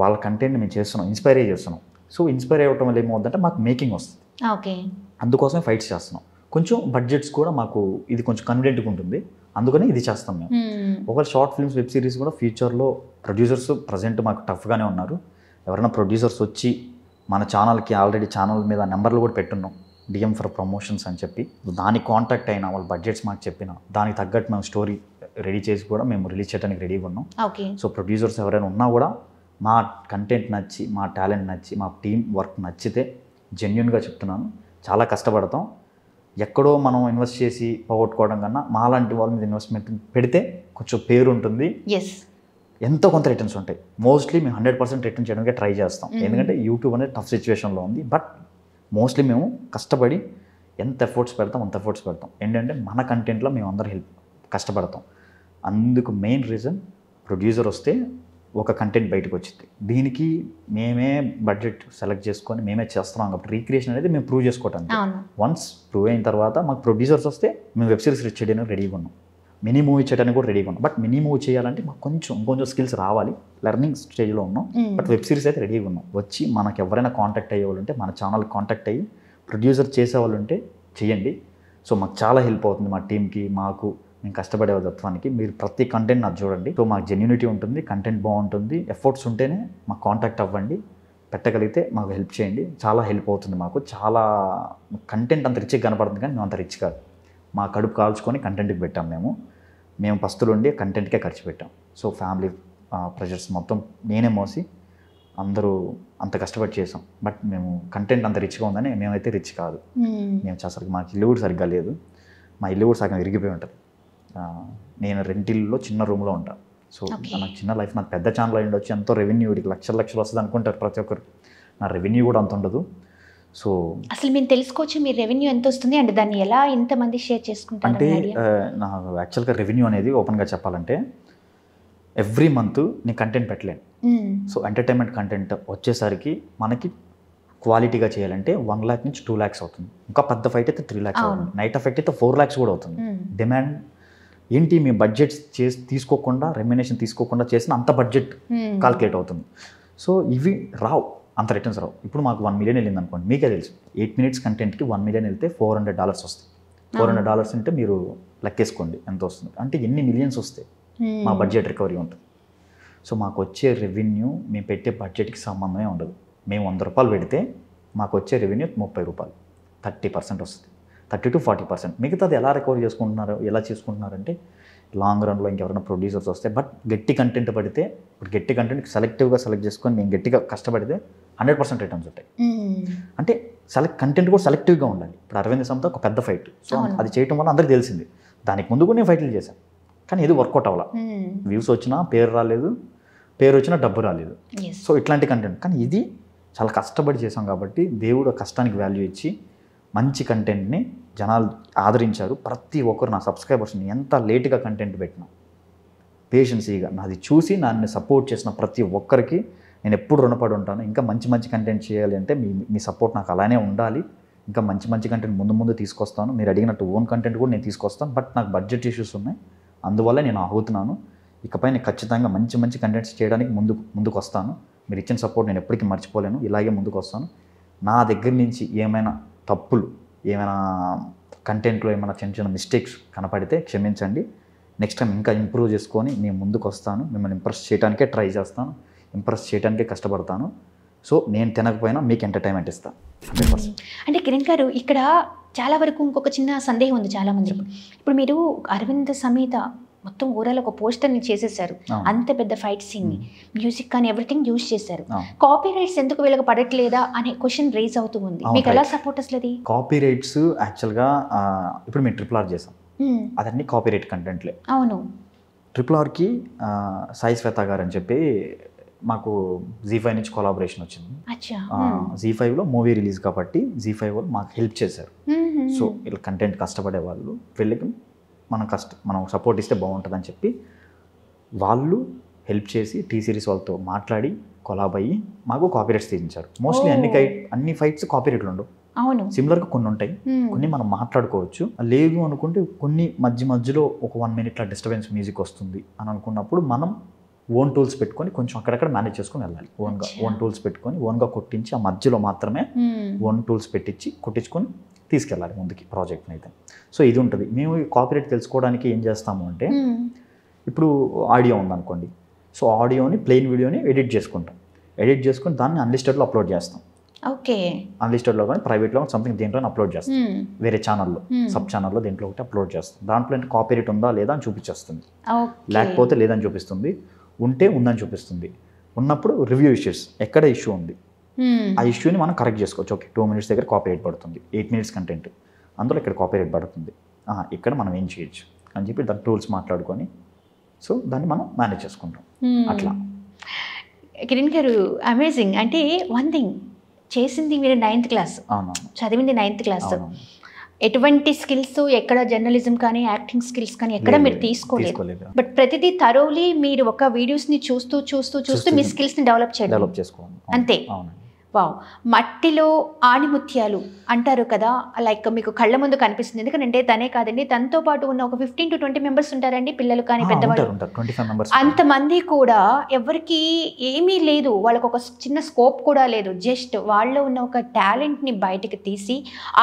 [SPEAKER 2] వాళ్ళ కంటెంట్ని మేము చేస్తున్నాం, ఇన్స్పైరే చేస్తున్నాం. సో ఇన్స్పైర్ అవ్వటం వల్ల ఏమవుతుందంటే మాకు మేకింగ్ వస్తుంది. అందుకోసమే ఫైట్స్ చేస్తున్నాం. కొంచెం బడ్జెట్స్ కూడా మాకు ఇది కొంచెం కన్వీనియంట్గా ఉంటుంది, అందుకని ఇది చేస్తాం మేము. ఒకవేళ షార్ట్ ఫిల్మ్స్, వెబ్ సిరీస్ కూడా ఫ్యూచర్లో ప్రొడ్యూసర్స్ ప్రజెంట్ మాకు టఫ్గానే ఉన్నారు. ఎవరైనా ప్రొడ్యూసర్స్ వచ్చి మన ఛానల్కి ఆల్రెడీ ఛానల్ మీద నెంబర్లు కూడా పెట్టున్నాం, డిఎం ఫర్ ప్రమోషన్స్ అని చెప్పి. దానికి కాంటాక్ట్ అయినా వాళ్ళ బడ్జెట్స్ మాకు చెప్పిన దానికి తగ్గట్టు మేము స్టోరీ రెడీ చేసి కూడా మేము రిలీజ్ చేయడానికి రెడీగా ఉన్నాం. సో ప్రొడ్యూసర్స్ ఎవరైనా ఉన్నా కూడా మా కంటెంట్ నచ్చి, మా టాలెంట్ నచ్చి, మా టీం వర్క్ నచ్చితే, జెన్యున్గా చెప్తున్నాను, చాలా కష్టపడతాం. ఎక్కడో మనం ఇన్వెస్ట్ చేసి పోగొట్టుకోవడం కన్నా మాలాంటి వాళ్ళ మీద ఇన్వెస్ట్మెంట్ పెడితే కొంచెం పేరు ఉంటుంది, ఎంతో కొంత రిటర్న్స్ ఉంటాయి. మోస్ట్లీ మేము 100% రిటర్న్ చేయడానికి ట్రై చేస్తాం. ఎందుకంటే యూట్యూబ్ అనేది టఫ్ సిచ్యువేషన్లో ఉంది. బట్ మోస్ట్లీ మేము కష్టపడి ఎంత ఎఫర్ట్స్ పెడతాం అంత ఎఫర్ట్స్ పెడతాం. ఏంటంటే మన కంటెంట్లో మేము అందరూ కష్టపడతాం. అందుకు మెయిన్ రీజన్ ప్రొడ్యూసర్ వస్తే ఒక కంటెంట్ బయటకు వచ్చింది. దీనికి మేమే బడ్జెట్ సెలెక్ట్ చేసుకొని మేమే చేస్తున్నాం కాబట్టి రీక్రియేషన్ అనేది మేము ప్రూవ్ చేసుకోవటానికి. వన్స్ ప్రూవ్ అయిన తర్వాత మాకు ప్రొడ్యూసర్స్ వస్తే మేము వెబ్ సిరీస్ చేయడానికి రెడీగా ఉన్నాం, మినీ మూవీ చేయడానికి కూడా రెడీగా ఉన్నాం. బట్ మినీ మూవీ చేయాలంటే మాకు కొంచెం స్కిల్స్ రావాలి, లెర్నింగ్ స్టేజ్లో ఉన్నాం. బట్ వెబ్ సిరీస్ అయితే రెడీగా ఉన్నాం. వచ్చి మనకు ఎవరైనా కాంటాక్ట్ అయ్యే వాళ్ళు ఉంటే మన ఛానల్కి కాంటాక్ట్ అయ్యి ప్రొడ్యూసర్ చేసేవాళ్ళు ఉంటే చేయండి. సో మాకు చాలా హెల్ప్ అవుతుంది, మా టీంకి, మాకు, మేము కష్టపడే తత్వానికి. మీరు ప్రతి కంటెంట్ నాకు చూడండి. సో మాకు జెన్యూనిటీ ఉంటుంది, కంటెంట్ బాగుంటుంది, ఎఫర్ట్స్ ఉంటేనే మాకు కాంటాక్ట్ అవ్వండి, పెట్టగలిగితే మాకు హెల్ప్ చేయండి. చాలా హెల్ప్ అవుతుంది మాకు. చాలా కంటెంట్ అంత రిచ్గా కనపడుతుంది కానీ మేము అంత రిచ్ కాదు. మా కడుపు కాల్చుకొని కంటెంట్కి పెట్టాం. మేము పస్తులుండి కంటెంట్కే ఖర్చు పెట్టాం. సో ఫ్యామిలీ ప్రెషర్స్ మొత్తం నేనే మోసి అందరూ అంత కష్టపడి చేసాం. బట్ మేము కంటెంట్ అంత రిచ్గా ఉందని మేమైతే రిచ్ కాదు. మేము చేసరికి మాకు ఇల్లు కూడా సరిగ్గా లేదు. మా ఇల్లు కూడా సగం విరిగిపోయి ఉంటుంది. నేను రెంటిల్లో చిన్న రూమ్లో ఉంటాను. సో నాకు చిన్న లైఫ్, నాకు పెద్ద ఛానల్ అయ్యి ఉండొచ్చు, ఎంతో రెవెన్యూ, వీడికి లక్షలు వస్తుంది అనుకుంటారు ప్రతి ఒక్కరు. నా రెవెన్యూ కూడా అంత ఉండదు. సో
[SPEAKER 1] అసలు మేము తెలుసుకోవచ్చు మీ రెవెన్యూ ఎంత వస్తుంది అంటే దాన్ని ఎలా ఇంతమంది షేర్ చేసుకుంటారు
[SPEAKER 2] అంటే నాకు యాక్చువల్గా రెవెన్యూ అనేది ఓపెన్గా చెప్పాలంటే ఎవ్రీ మంత్ నేను కంటెంట్ పెట్టలేను. సో ఎంటర్టైన్మెంట్ కంటెంట్ వచ్చేసరికి మనకి క్వాలిటీగా చేయాలంటే 1 lakh నుంచి 2 lakhs అవుతుంది. ఇంకా పెద్ద ఫైట్ అయితే 3 lakhs అవుతుంది. నైట్ ఎఫెక్ట్ అయితే 4 lakhs కూడా అవుతుంది. డిమాండ్ ఏంటి, మీ బడ్జెట్ తీసుకోకుండా, రెమ్యునేషన్ తీసుకోకుండా చేసిన అంత బడ్జెట్ కాల్కులేట్ అవుతుంది. సో ఇవి రావు, అంత రిటర్న్స్ రావు. ఇప్పుడు మాకు 1 million వెళ్ళింది అనుకోండి, మీకే తెలుసు 8 minutes కంటెంట్కి 1 million వెళ్తే $400 వస్తాయి. $400 అంటే మీరు లెక్కేసుకోండి ఎంత వస్తుంది, అంటే ఎన్ని మిలియన్స్ వస్తాయి, మా బడ్జెట్ రికవరీ ఉంటుంది. సో మాకు వచ్చే రెవెన్యూ మేము పెట్టే బడ్జెట్కి సంబంధమే ఉండదు. మేము ₹100 పెడితే మాకు వచ్చే రెవెన్యూ ₹30, 30% వస్తుంది, 30 to 40%. మిగతాది ఎలా రికవర్ చేసుకుంటున్నారు, ఎలా చేసుకుంటున్నారంటే లాంగ్ రన్లో ఇంకెవరైనా ప్రొడ్యూసర్స్ వస్తే, బట్ గట్టి కంటెంట్ పడితే, ఇప్పుడు గట్టి కంటెంట్ సెలెక్టివ్గా సెలెక్ట్ చేసుకొని మేము గట్టిగా కష్టపడితే 100% రిటర్న్స్ ఉంటాయి. అంటే కంటెంట్ కూడా సెలెక్టివ్గా ఉండాలి. ఇప్పుడు అరవింద్ సమతో ఒక పెద్ద ఫైట్, సో అది చేయడం వల్ల అందరికీ తెలిసింది. దానికి ముందు కూడా నేను ఫైట్లు చేశాను, కానీ ఇది వర్కౌట్ అవ్వాల. వ్యూస్ వచ్చినా పేరు రాలేదు, పేరు వచ్చినా డబ్బు రాలేదు. సో ఇట్లాంటి కంటెంట్, కానీ ఇది చాలా కష్టపడి చేసాం కాబట్టి దేవుడు కష్టానికి వాల్యూ ఇచ్చి మంచి కంటెంట్ని జనాలు ఆదరించారు. ప్రతి ఒక్కరు నా సబ్స్క్రైబర్స్ని ఎంత లేట్గా కంటెంట్ పెట్టినా పేషెన్సీగా నాది చూసి నన్ను సపోర్ట్ చేసిన ప్రతి ఒక్కరికి నేను ఎప్పుడు రుణపడి ఉంటాను. ఇంకా మంచి కంటెంట్ చేయాలి అంటే మీ సపోర్ట్ నాకు అలానే ఉండాలి. ఇంకా మంచి కంటెంట్ ముందు తీసుకొస్తాను. మీరు అడిగినట్టు ఓన్ కంటెంట్ కూడా నేను తీసుకొస్తాను. బట్ నాకు బడ్జెట్ ఇష్యూస్ ఉన్నాయి, అందువల్ల నేను ఆగుతున్నాను. ఇకపై నేను ఖచ్చితంగా మంచి కంటెంట్స్ చేయడానికి ముందుకు వస్తాను. మీరు ఇచ్చిన సపోర్ట్ నేను ఎప్పటికీ మర్చిపోలేను. ఇలాగే ముందుకు వస్తాను. నా దగ్గర నుంచి ఏమైనా తప్పులు, ఏమైనా కంటెంట్లో ఏమైనా చిన్న మిస్టేక్స్ కనపడితే క్షమించండి. నెక్స్ట్ టైం ఇంకా ఇంప్రూవ్ చేసుకొని నేను ముందుకు వస్తాను. మిమ్మల్ని ఇంప్రెస్ చేయడానికే ట్రై చేస్తాను, ఇంప్రెస్ చేయడానికే కష్టపడతాను. సో నేను తినకపోయినా మీకు ఎంటర్టైన్మెంట్ ఇస్తాను 100%.
[SPEAKER 1] అంటే కిరణ్ గారు, ఇక్కడ చాలా వరకు ఇంకొక చిన్న సందేహం ఉంది చాలామంది. ఇప్పుడు మీరు అరవింద్ సమేత మొత్తం ఓవరాల్ ఒక పోస్టర్ని చేసేసారు, అంత పెద్ద ఫైట్ సీన్ని, మ్యూజిక్ కానీ ఎవ్రీథింగ్ యూజ్ చేశారు. కాపీ రైట్స్ ఎందుకు వీళ్ళకి పడట్లేదా అనే క్వశ్చన్ రేజ్ అవుతూ ఉంది. మీకు ఎలా సపోర్ట్ అసలు అది?
[SPEAKER 2] కాపీ రైట్స్ యాక్చువల్గా ఇప్పుడు మేము RRR చేసాం, అదన్నీ కాపీ రైట్ కంటెంట్లే.
[SPEAKER 1] అవును.
[SPEAKER 2] RRRకి సాయి శ్వేత గారు అని చెప్పి మాకు ZEE5 నుంచి కొలాబరేషన్ వచ్చింది. ZEE5లో మూవీ రిలీజ్ కాబట్టి ZEE5 వాళ్ళు మాకు హెల్ప్ చేశారు. సో వీళ్ళు కంటెంట్ కష్టపడే వాళ్ళు, వీళ్ళకి మనం సపోర్ట్ ఇస్తే బాగుంటుంది అని చెప్పి వాళ్ళు హెల్ప్ చేసి టీ సిరీస్ వాళ్ళతో మాట్లాడి కొలాబ్ అయ్యి మాకు కాపీరైట్స్ తీయించారు. మోస్ట్లీ అన్ని ఫైట్స్ కాపీరైట్లు ఉండవు.
[SPEAKER 1] అవును,
[SPEAKER 2] సిమిలర్గా కొన్ని ఉంటాయి, కొన్ని మనం మాట్లాడుకోవచ్చు. లేదు అనుకుంటే కొన్ని మధ్యలో ఒక 1 minute డిస్టర్బెన్స్ మ్యూజిక్ వస్తుంది అని అనుకున్నప్పుడు మనం ఓన్ టూల్స్ పెట్టుకొని కొంచెం అక్కడక్కడ మేనేజ్ చేసుకొని వెళ్ళాలి. ఓన్ టూల్స్ పెట్టుకొని ఓన్గా కొట్టించి ఆ మధ్యలో మాత్రమే ఓన్ టూల్స్ పెట్టించి కొట్టించుకొని తీసుకెళ్ళాలి ముందుకి ప్రాజెక్ట్ని అయితే. సో ఇది ఉంటుంది. మేము కాపీరైట్ తెలుసుకోవడానికి ఏం చేస్తాము అంటే, ఇప్పుడు ఆడియో ఉందనుకోండి, సో ఆడియోని ప్లెయిన్ వీడియోని ఎడిట్ చేసుకొని దాన్ని అన్లిస్టెడ్లో అప్లోడ్ చేస్తాం.
[SPEAKER 1] ఓకే,
[SPEAKER 2] అన్లిస్టెడ్లో కానీ ప్రైవేట్లో సంథింగ్ దేంట్లో అప్లోడ్ చేస్తాం, వేరే ఛానల్లో సబ్ ఛానల్లో దేంట్లో ఒకటి అప్లోడ్ చేస్తాం. దాంట్లో కాపీరైట్ ఉందా లేదా అని చూపించేస్తుంది, లేకపోతే లేదని చూపిస్తుంది, ఉందని చూపిస్తుంది. ఉన్నప్పుడు రివ్యూ ఇష్యూస్ ఎక్కడ ఇష్యూ ఉంది ఆ ఇష్యూని మనం కరెక్ట్ చేసుకోవచ్చు. ఓకే, 2 minutes దగ్గర కాపీరైట్ పడుతుంది, 8 minutes కంటెంట్ అందులో ఇక్కడ కాపీరైట్ పడుతుంది, ఇక్కడ మనం ఏం చేయొచ్చు అని చెప్పి దాని టూల్స్ మాట్లాడుకొని సో దాన్ని మనం మేనేజ్ చేసుకుంటాం. అట్లా
[SPEAKER 1] కిరణ్ గారు అమేజింగ్. అంటే వన్ థింగ్ చేసింది మీరు 9th క్లాస్, చదివింది 9th క్లాస్, ఎటువంటి స్కిల్స్ ఎక్కడ జర్నలిజం కానీ యాక్టింగ్ స్కిల్స్ కానీ ఎక్కడ మీరు తీసుకోలేదు. బట్ ప్రతిదీ థరోలీ మీరు ఒక వీడియోస్ని చూస్తూ మీ స్కిల్స్ని డెవలప్ చేసుకోవాలి అంతే. వావ్, మట్టిలో ఆణిముత్యాలు అంటారు కదా, లైక్ మీకు కళ్ళ ముందు కనిపిస్తుంది. ఎందుకంటే తనే కాదండి, తనతో పాటు ఉన్న ఒక 15 to 20 మెంబర్స్ ఉంటారండి, పిల్లలు కానీ పెద్దవాళ్ళు, అంతమంది కూడా ఎవరికి ఏమీ లేదు, వాళ్ళకు ఒక చిన్న స్కోప్ కూడా లేదు. జస్ట్ వాళ్ళలో ఉన్న ఒక టాలెంట్ని బయటకు తీసి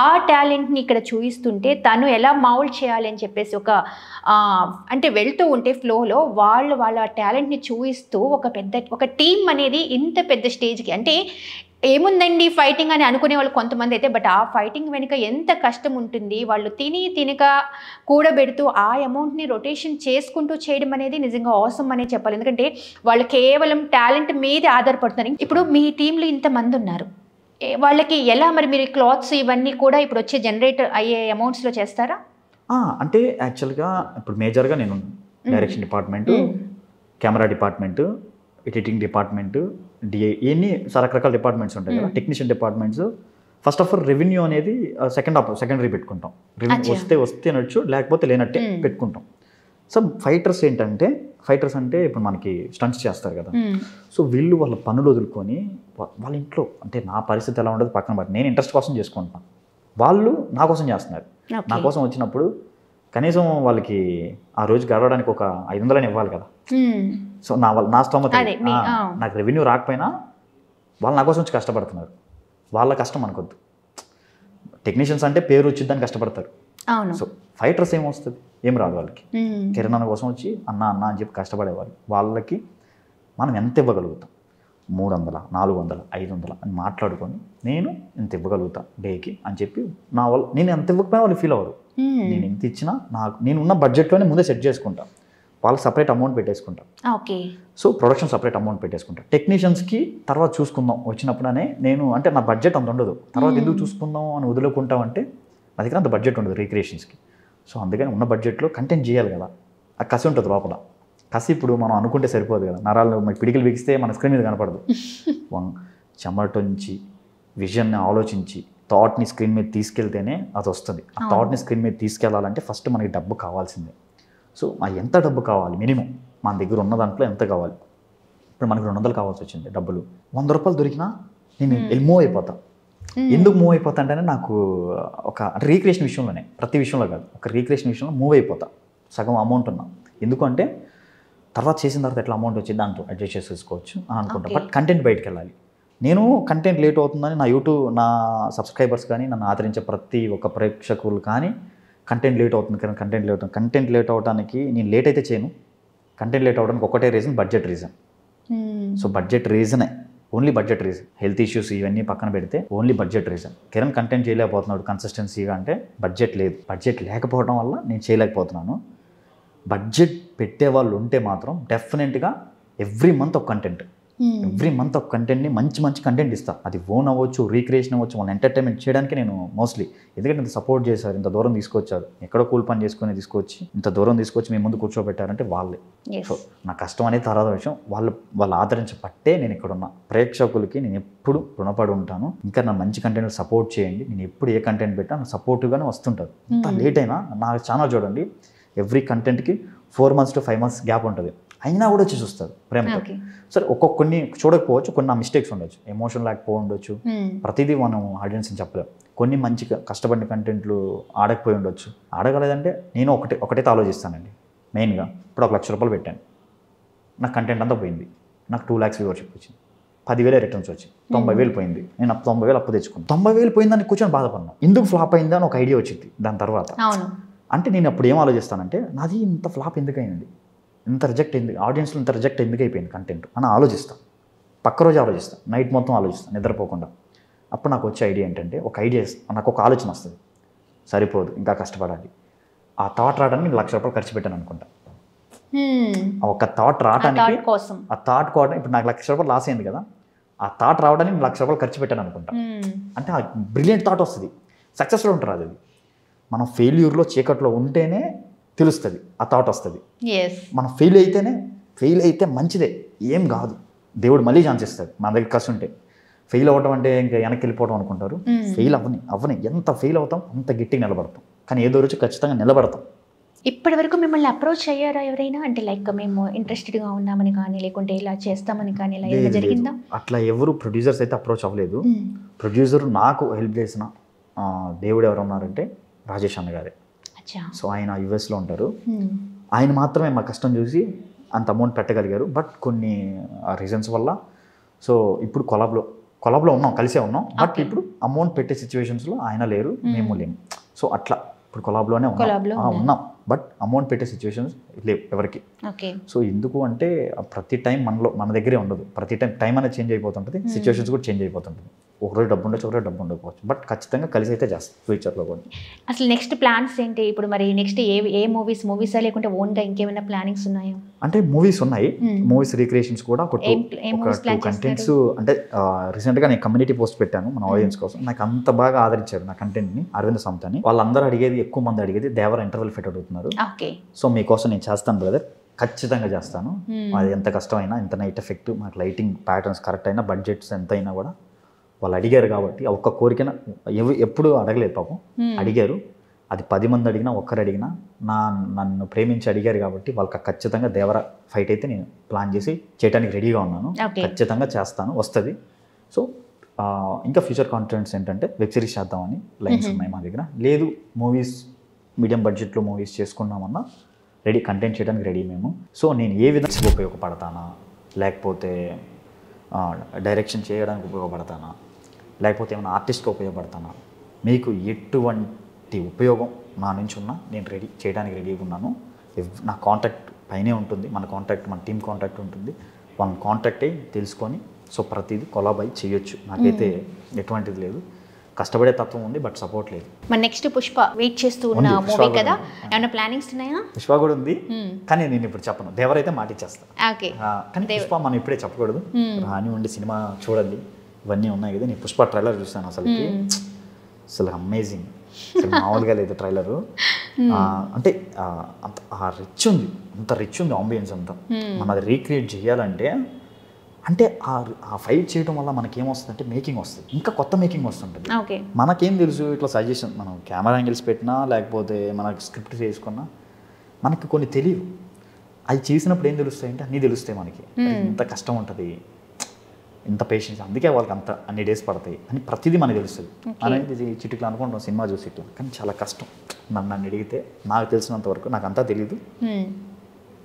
[SPEAKER 1] ఆ టాలెంట్ని ఇక్కడ చూపిస్తుంటే తను ఎలా మౌల్డ్ చేయాలి అని చెప్పేసి అంటే వెళ్తూ ఉంటే ఫ్లోలో వాళ్ళ టాలెంట్ని చూపిస్తూ ఒక టీం అనేది ఇంత పెద్ద స్టేజ్కి, అంటే ఏముందండి ఫైటింగ్ అని అనుకునే వాళ్ళు కొంతమంది అయితే, బట్ ఆ ఫైటింగ్ వెనుక ఎంత కష్టం ఉంటుంది, వాళ్ళు తినక కూడబెడుతూ ఆ అమౌంట్ని రొటేషన్ చేసుకుంటూ చేయడం అనేది నిజంగా అవసరం అనే చెప్పాలి. ఎందుకంటే వాళ్ళు కేవలం టాలెంట్ మీద ఆధారపడుతున్నారు. ఇప్పుడు మీ టీంలో ఇంతమంది ఉన్నారు, వాళ్ళకి ఎలా మరి మీరు క్లాత్స్ ఇవన్నీ కూడా ఇప్పుడు వచ్చే జనరేట్ అయ్యే అమౌంట్స్లో చేస్తారా?
[SPEAKER 2] అంటే యాక్చువల్గా ఇప్పుడు మేజర్గా నేను direction department, camera department, editing department, DI, ఇవన్నీ రకరకాల డిపార్ట్మెంట్స్ ఉంటాయి కదా. Technician departments first of all revenue అనేది సెకండరీ పెట్టుకుంటాం. రెవెన్యూ వస్తే నచ్చు, లేకపోతే లేనట్టే పెట్టుకుంటాం. సో ఫైటర్స్ అంటే ఇప్పుడు మనకి స్టంట్స్ చేస్తారు కదా, సో వీళ్ళు వాళ్ళ పనులు వదులుకొని వాళ్ళ ఇంట్లో, అంటే నా పరిస్థితి ఎలా ఉండదు పక్కన పట్టి నేను ఇంట్రెస్ట్ కోసం చేసుకుంటున్నాను, వాళ్ళు నా కోసం చేస్తున్నారు. నా కోసం వచ్చినప్పుడు కనీసం వాళ్ళకి ఆ రోజు గడవడానికి ఒక 500 ఇవ్వాలి కదా. సో నా స్తోమత, నాకు రెవెన్యూ రాకపోయినా వాళ్ళు నా కోసం వచ్చి కష్టపడుతున్నారు, వాళ్ళ కష్టం అనుకోద్దు. టెక్నీషియన్స్ అంటే పేరు వచ్చిద్దని కష్టపడతారు. సో ఫైటర్స్ ఏమొస్తుంది, ఏం రాదు వాళ్ళకి. కిరణ్ అన్న కోసం వచ్చి అన్న అని చెప్పి కష్టపడేవాళ్ళు, వాళ్ళకి మనం ఎంత ఇవ్వగలుగుతాం, 300, 400, 500 అని మాట్లాడుకొని నేను ఎంత ఇవ్వగలుగుతా డేకి అని చెప్పి నేను ఎంత ఇవ్వకపోయినా వాళ్ళు ఫీల్ అవ్వరు. నేను ఎంత ఇచ్చినా నేను ఉన్న బడ్జెట్లోనే ముందే సెట్ చేసుకుంటా, వాళ్ళకి సపరేట్ అమౌంట్ పెట్టేసుకుంటాం. సో ప్రొడక్షన్ సపరేట్ అమౌంట్ పెట్టేసుకుంటాం. టెక్నీషియన్స్కి తర్వాత చూసుకుందాం వచ్చినప్పుడనే, నేను అంటే నా బడ్జెట్ అంత ఉండదు, తర్వాత ఎందుకు చూసుకుందాం అని వదులుకుంటామంటే నా దగ్గర అంత బడ్జెట్ ఉండదు రీక్రియేషన్స్కి. సో అందుకని ఉన్న బడ్జెట్లో కంటెంట్ చేయాలి కదా, ఆ కసి ఉంటుంది లోపల. కసి ఇప్పుడు మనం అనుకుంటే సరిపోదు కదా, నరాలు పిడికిలు బిగిస్తే మన స్క్రీన్ మీద కనపడదు. చెమటొంచి విజన్ని ఆలోచించి థాట్ని స్క్రీన్ మీద తీసుకెళ్తేనే అది వస్తుంది. ఆ థాట్ని స్క్రీన్ మీద తీసుకెళ్లాలంటే ఫస్ట్ మనకి డబ్బు కావాల్సిందే. సో ఎంత డబ్బు కావాలి, మినిమం మన దగ్గర ఉన్న దాంట్లో ఎంత కావాలి. ఇప్పుడు మనకు 200 కావాల్సి వచ్చింది డబ్బులు, 100 రూపాయలు దొరికినా నేను మూవ్ అయిపోతా. ఎందుకు మూవ్ అయిపోతా అంటే నాకు అంటే రీక్రియేషన్ విషయంలోనే, ప్రతి విషయంలో కాదు, ఒక రీక్రియేషన్ విషయంలో మూవ్ అయిపోతా. సగం అమౌంట్ ఉన్నా, ఎందుకంటే తర్వాత చేసిన తర్వాత ఎట్లా అమౌంట్ వచ్చి దాంతో అడ్జస్ట్ చేసుకోవచ్చు అని అనుకుంటాను. బట్ కంటెంట్ బయటకు వెళ్ళాలి. నేను కంటెంట్ లేట్ అవుతుందని నా సబ్స్క్రైబర్స్ కానీ నన్ను ఆదరించే ప్రతి ఒక్క ప్రేక్షకులు కానీ కంటెంట్ లేట్ అవుతుంది కానీ కంటెంట్ లేట్ అవడానికి నేను లేట్ అయితే చేయను. కంటెంట్ లేట్ అవడానికి ఒకటే reason, budget reason. So budget రీజనే, only budget reason. Health issues ఇవన్నీ పక్కన పెడితే only budget reason. Kiran content చేయలేకపోతున్నాడు కన్సిస్టెన్సీగా అంటే బడ్జెట్ లేదు. బడ్జెట్ లేకపోవడం వల్ల నేను చేయలేకపోతున్నాను. బడ్జెట్ పెట్టే వాళ్ళు ఉంటే మాత్రం డెఫినెట్గా ఎవ్రీ మంత్ ఒక కంటెంట్ని మంచి కంటెంట్ ఇస్తా. అది ఓన్ అవ్వచ్చు, రీక్రియేషన్ అవ్వచ్చు, వాళ్ళని ఎంటర్టైన్మెంట్ చేయడానికి నేను మోస్ట్లీ, ఎందుకంటే ఇంత సపోర్ట్ చేశారు, ఇంత దూరం తీసుకొచ్చారు, ఎక్కడో కూల్ పని చేసుకుని తీసుకొచ్చి ఇంత దూరం తీసుకొచ్చి మీ ముందు కూర్చోబెట్టారంటే వాళ్ళే. సో నా కష్టం అనేది తర్వాత విషయం. వాళ్ళు ఆదరించబట్టే నేను ఇక్కడ ఉన్న ప్రేక్షకులకి నేను ఎప్పుడు రుణపడి ఉంటాను. ఇంకా నా మంచి కంటెంట్ సపోర్ట్ చేయండి. నేను ఎప్పుడు ఏ కంటెంట్ పెట్టా నా సపోర్టివ్గానే వస్తుంటారు. ఎంత లేట్ అయినా నా ఛానల్ చూడండి, ఎవ్రీ కంటెంట్కి 4 months to 5 months గ్యాప్ ఉంటుంది, అయినా కూడా వచ్చి చూస్తారు ప్రేమతో. సరే కొన్ని చూడకపోవచ్చు, కొన్ని నా మిస్టేక్స్ ఉండొచ్చు, ఎమోషన్ లేకపోయి ఉండొచ్చు, ప్రతిదీ మనం ఆడియన్స్ని చెప్పలేం. కొన్ని మంచిగా కష్టపడిన కంటెంట్లు ఆడకపోయి ఉండొచ్చు. ఆడగలేదంటే నేను ఒకటైతే ఆలోచిస్తానండి మెయిన్గా. ఇప్పుడు 1 లక్ష రూపాయలు పెట్టాను, నా కంటెంట్ అంతా పోయింది, నాకు 2 lakhs వ్యూవర్షిప్ వచ్చింది, 10,000 రిటర్న్స్ వచ్చి 90,000 పోయింది, నేను 90,000 అప్పు తెచ్చుకున్నాను. 90,000 పోయిందని కూర్చొని బాధపడినా, ఎందుకు ఫ్లాప్ అయిందా అని ఒక ఐడియా వచ్చింది దాని తర్వాత. అంటే నేను అప్పుడు ఏం ఆలోచిస్తానంటే, నాది ఇంత ఫ్లాప్ ఎందుకు అయింది, ఇంత రిజెక్ట్ అయింది, ఆడియన్స్లో ఇంత రిజెక్ట్ ఎందుకు అయిపోయింది కంటెంట్ అని ఆలోచిస్తాను. పక్క రోజు ఆలోచిస్తాను, నైట్ మొత్తం ఆలోచిస్తాను నిద్రపోకుండా. అప్పుడు నాకు వచ్చే ఐడియా ఏంటంటే, నాకు ఒక ఆలోచన వస్తుంది, సరిపోదు ఇంకా కష్టపడాలి. ఆ థాట్ రావడానికి నేను 1 లక్ష రూపాయలు ఖర్చు పెట్టాను అనుకుంటా. ఒక థాట్ రావడానికి, ఆ థాట్ కోసం ఇప్పుడు నాకు 1 లక్ష రూపాయలు లాస్ అయింది కదా, ఆ థాట్ రావడానికి నేను 1 లక్ష రూపాయలు ఖర్చు పెట్టాను అనుకుంటా. అంటే ఆ బ్రిలియంట్ థాట్ వస్తుంది, సక్సెస్లో ఉంటారు. అది మనం ఫెయిల్యూర్లో చీకట్లో ఉంటేనే తెలుస్తుంది, ఆ థాట్ వస్తుంది. మనం ఫెయిల్ అయితే మంచిదే, ఏం కాదు, దేవుడు మళ్ళీ ఛాన్స్ ఇస్తాడు మన దగ్గర కష్టం ఉంటే. ఫెయిల్ అవ్వడం అంటే ఇంకా వెనక్కి వెళ్ళిపోవడం అనుకుంటారు. ఫెయిల్ అవ్వని ఎంత ఫెయిల్ అవుతాం అంత గట్టిగా నిలబడతాం, కానీ ఏదో రోజు ఖచ్చితంగా నిలబడతాం.
[SPEAKER 1] ఇప్పటి వరకు మిమ్మల్ని అప్రోచ్ అయ్యారా ఎవరైనా? అంటే లైక్ మేము ఇంట్రెస్టెడ్గా ఉన్నామని కానీ, లేకుంటే ఇలా చేస్తామని కానీ, ఇలా ఏమైనా జరిగిందా?
[SPEAKER 2] అట్లా ఎవరు ప్రొడ్యూసర్స్ అయితే అప్రోచ్ అవ్వలేదు. ప్రొడ్యూసర్ నాకు హెల్ప్ చేసిన దేవుడు ఎవరు ఉన్నారంటే రాజేష్ అన్న గారే. సో ఆయన యుఎస్లో ఉంటారు. ఆయన మాత్రమే మా కష్టం చూసి అంత అమౌంట్ పెట్టగలిగారు. బట్ కొన్ని రీజన్స్ వల్ల సో ఇప్పుడు కొలాబ్లో ఉన్నాం, కలిసే ఉన్నాం. బట్ ఇప్పుడు అమౌంట్ పెట్టే సిచ్యువేషన్స్లో ఆయన లేరు, మేము లేము. సో అట్లా ఇప్పుడు కొలాబ్లోనే ఉన్నాం, బట్ అమౌంట్ పెట్టే సిచ్యువేషన్స్ లేవు ఎవరికి. సో ఎందుకు అంటే ప్రతి టైం మన దగ్గరే ఉండదు, ప్రతి టైం అనేది చేంజ్ అయిపోతుంటుంది, సిచ్యువేషన్స్ కూడా చేంజ్ అయిపోతుంటుంది. ఒకరోజు డబ్బు ఉండొచ్చు, ఒకరోజు డబ్బు ఉండకపోవచ్చు, బట్ ఖచ్చితంగా కలిసి అయితే చేస్తాం ఫ్యూచర్లో కూడా.
[SPEAKER 1] అసలు నెక్స్ట్ ప్లాన్స్ ఏంటి ఇప్పుడు? మరి నెక్స్ట్ ఏ మూవీసా లేకుంటే ఓన్గా ఇంకేమైనా ప్లానింగ్స్ ఉన్నాయా?
[SPEAKER 2] అంటే మూవీస్ ఉన్నాయి, మూవీస్ రీక్రియేషన్స్ కూడా ఒక 2 కంటెంట్స్. అంటే రీసెంట్గా నేను కమ్యూనిటీ పోస్ట్ పెట్టాను మన ఆడియన్స్ కోసం. నాకు అంత బాగా ఆదరించారు నా కంటెంట్ని అరవింద్ సంతని. వాళ్ళందరూ ఎక్కువ మంది అడిగేది దేవర ఇంటర్వెల్ ఫిట్ అడుగుతున్నారు. సో మీకోసం నేను చేస్తాను బ్రదర్, ఖచ్చితంగా చేస్తాను. అది ఎంత కష్టమైనా, ఎంత నైట్ ఎఫెక్ట్, మనకు లైటింగ్ ప్యాటర్న్స్ కరెక్ట్ అయినా, బడ్జెట్స్ ఎంత అయినా కూడా వాళ్ళు అడిగారు కాబట్టి ఒక్క కోరికన ఎప్పుడు అడగలేదు పాపం, అడిగారు. అది 10 మంది అడిగినా, ఒక్కరు అడిగినా, నన్ను ప్రేమించి అడిగారు కాబట్టి వాళ్ళకి ఖచ్చితంగా దేవర ఫైట్ అయితే నేను ప్లాన్ చేసి చేయడానికి రెడీగా ఉన్నాను. ఖచ్చితంగా చేస్తాను, వస్తుంది. సో ఇంకా ఫ్యూచర్ కాన్ఫిడెన్స్ ఏంటంటే వెబ్ సిరీస్ చేద్దామని లైన్స్ ఉన్నాయి మా దగ్గర. లేదు మూవీస్ మీడియం బడ్జెట్లో మూవీస్ చేసుకున్నామన్నా రెడీ, కంటెంట్ చేయడానికి రెడీ మేము. సో నేను ఏ విధంగా ఉపయోగపడతానా, లేకపోతే డైరెక్షన్ చేయడానికి ఉపయోగపడతానా, లేకపోతే ఏమైనా ఆర్టిస్ట్గా ఉపయోగపడతానా, మీకు ఎటువంటి ఉపయోగం నా నుంచి ఉన్నా నేను చేయడానికి రెడీగా ఉన్నాను. నా కాంటాక్ట్ పైనే ఉంటుంది, మన టీమ్ కాంటాక్ట్ ఉంటుంది. వాళ్ళని కాంటాక్ట్ అయ్యి తెలుసుకొని సో ప్రతిదీ కొలాబ్ అయ్యి చేయొచ్చు. నాకైతే ఎటువంటిది లేదు, కష్టపడే తత్వం ఉంది, బట్ సపోర్ట్ లేదు.
[SPEAKER 1] మన నెక్స్ట్ పుష్ప వెయిట్ చేస్తూ ఉన్న మూవీ కదా, ఏమైనా ప్లానింగ్స్ ఉన్నాయా?
[SPEAKER 2] పుష్ప కూడా ఉంది, కానీ నేను ఇప్పుడు చెప్పను. దేవరైతే మాట ఇచ్చేస్తాను. కానీ పుష్ప మనం ఇప్పుడే చెప్పకూడదు. రాని ఉండి సినిమా చూడండి, ఇవన్నీ ఉన్నాయి కదా. నేను పుష్ప ట్రైలర్ చూసాను, అసలు అమేజింగ్, అసలు మామూలుగా లేదు ట్రైలరు. అంటే అంత రిచ్ ఉంది, అంత రిచ్ ఉంది ఆంబియన్స్ అంతా. మనం అది రీక్రియేట్ చేయాలంటే అంటే ఆ ఫైట్ చేయడం వల్ల మనకేమొస్తుంది అంటే మేకింగ్ వస్తుంది, ఇంకా కొత్త మేకింగ్ వస్తుంటుంది. మనకేం తెలుసు, ఇట్లా సజెషన్ మనం కెమెరా యాంగిల్స్ పెట్టినా లేకపోతే మనకి స్క్రిప్ట్ చేసుకున్నా మనకి కొన్ని తెలియవు. అవి చేసినప్పుడు ఏం తెలుస్తాయి అంటే అన్నీ తెలుస్తాయి మనకి. ఇంత కష్టం ఉంటుంది, ఇంత పేషెన్స్, అందుకే వాళ్ళకి అన్ని డేస్ పడతాయి అని ప్రతిదీ మనకి తెలుస్తుంది. అనేది చిటికలు అనుకుంటాం సినిమా చూసి ఇట్లా, కానీ చాలా కష్టం. నన్ను అడిగితే నాకు తెలిసినంత వరకు నాకు అంతా తెలీదు.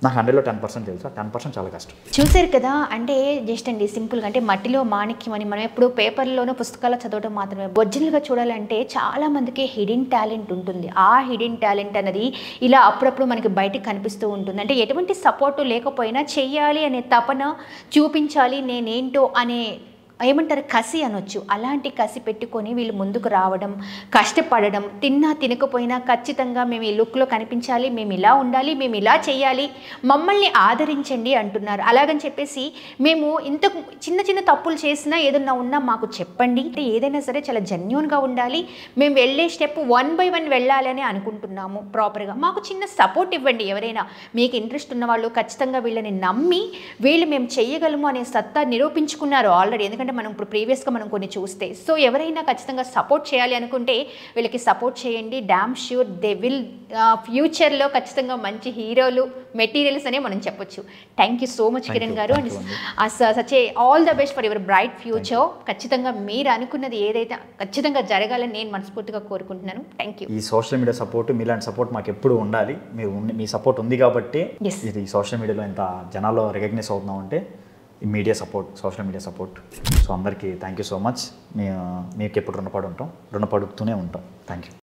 [SPEAKER 2] నాకు 100లో 10% తెలుసు, 10% చాలా కష్టం.
[SPEAKER 1] చూసారు కదా, అంటే జస్ట్ అండి సింపుల్గా, అంటే మట్టిలో మాణిక్యం అని మనం ఎప్పుడు పేపర్లోనూ పుస్తకాల్లో చదవడం మాత్రమే. ఒరిజినల్గా చూడాలంటే చాలా మందికి హిడెన్ టాలెంట్ ఉంటుంది. ఆ హిడెన్ టాలెంట్ అనేది ఇలా అప్పుడప్పుడు మనకి బయటకు కనిపిస్తూ ఉంటుంది. అంటే ఎటువంటి సపోర్టు లేకపోయినా చెయ్యాలి అనే తపన, చూపించాలి నేనేంటో అనే ఏమంటారు కసి అనొచ్చు, అలాంటి కసి పెట్టుకొని వీళ్ళు ముందుకు రావడం, కష్టపడడం, తిన్నా తినకపోయినా ఖచ్చితంగా మేము ఈ లుక్లో కనిపించాలి, మేము ఇలా ఉండాలి, మేము ఇలా చేయాలి, మమ్మల్ని ఆదరించండి అంటున్నారు. అలాగని చెప్పేసి మేము ఇంత చిన్న చిన్న తప్పులు చేసినా ఏదన్నా ఉన్నా మాకు చెప్పండి, అంటే ఏదైనా సరే చాలా జెన్యూన్గా ఉండాలి, మేము వెళ్ళే స్టెప్ 1 by 1 వెళ్ళాలని అనుకుంటున్నాము ప్రాపర్గా, మాకు చిన్న సపోర్ట్ ఇవ్వండి. ఎవరైనా మీకు ఇంట్రెస్ట్ ఉన్న వాళ్ళు ఖచ్చితంగా వీళ్ళని నమ్మి వీళ్ళు మేము చేయగలము అనే సత్తా నిరూపించుకున్నారు ఆల్రెడీ. ఎందుకంటే మనం ఇప్పుడు ప్రీవియస్గా మనం కొన్ని చూస్తే, సో ఎవరైనా ఖచ్చితంగా సపోర్ట్ చేయాలి అనుకుంటే వీళ్ళకి సపోర్ట్ చేయండి. డామ్ ష్యూర్ దే విల్ ఫ్యూచర్లో ఖచ్చితంగా మంచి హీరోలు మెటీరియల్స్ అనే మనం చెప్పొచ్చు. Thank you so much Kiran garu, and such a all the best for your bright future. ఖచ్చితంగా మీరు అనుకున్నది ఏదైతే ఖచ్చితంగా జరగాలని నేను మనస్ఫూర్తిగా కోరుకుంటున్నాను. Thank you.
[SPEAKER 2] ఈ సోషల్ మీడియా సపోర్ట్, మీలాంటి సపోర్ట్ మాకు ఎప్పుడు ఉండాలి. మీ సపోర్ట్ ఉంది కాబట్టి ఇది సోషల్ మీడియాలో ఎంత జనాల్లో రికగ్నైజ్ అవుతున్నాం అంటే ఈ media support, social media support. So అందరికీ థ్యాంక్ యూ సో మచ్. మీకు ఎప్పుడు రుణపడుతూనే ఉంటాం. Thank you.